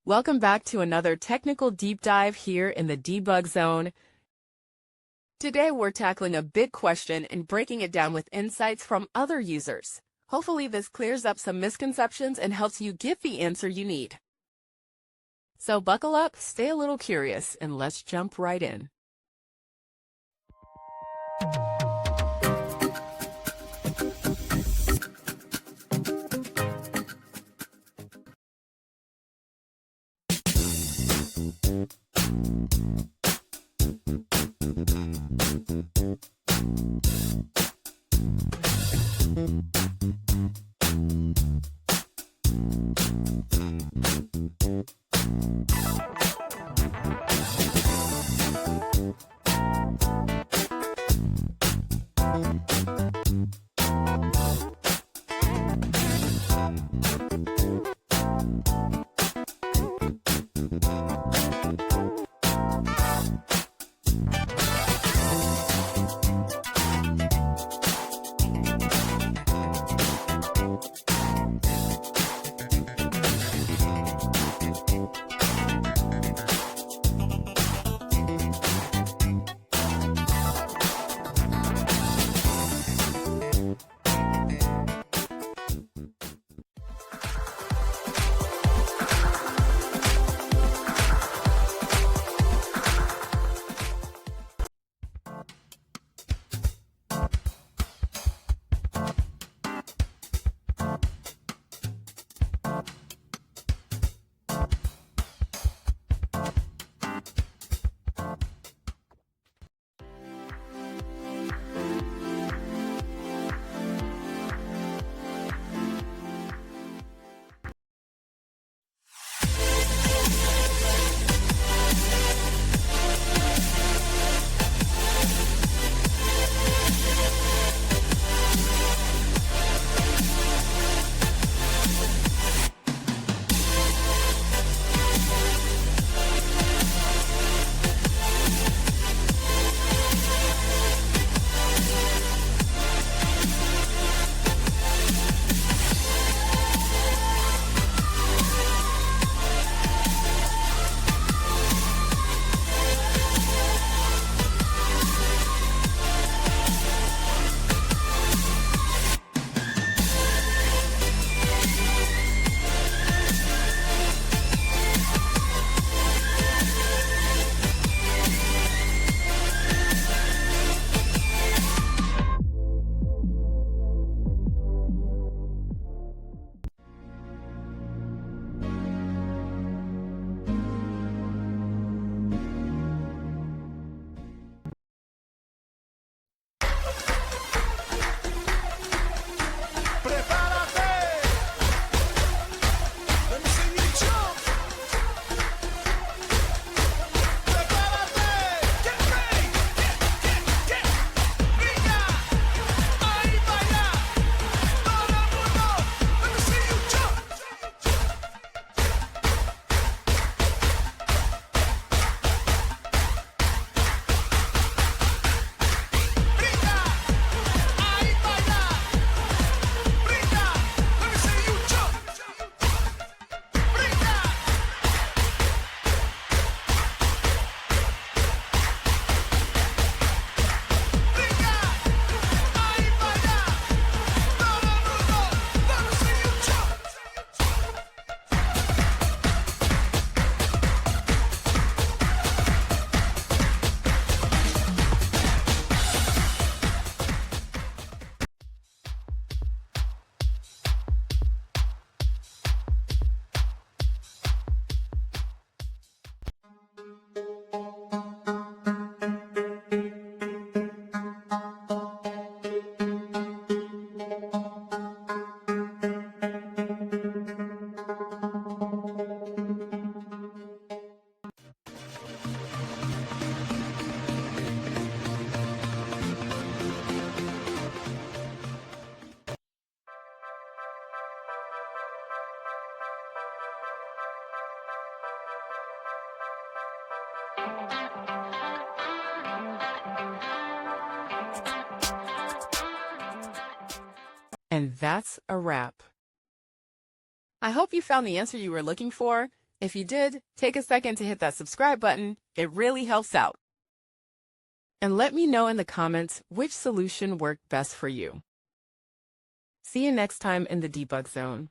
Welcome back to another technical deep dive here in the debug zone. Today we're tackling a big question and breaking it down with insights from other users. Hopefully this clears up some misconceptions and helps you get the answer you need. So buckle up, stay a little curious, and let's jump right in. And that's a wrap. I hope you found the answer you were looking for. If you did, take a second to hit that subscribe button. It really helps out. And let me know in the comments which solution worked best for you. See you next time in the debug zone.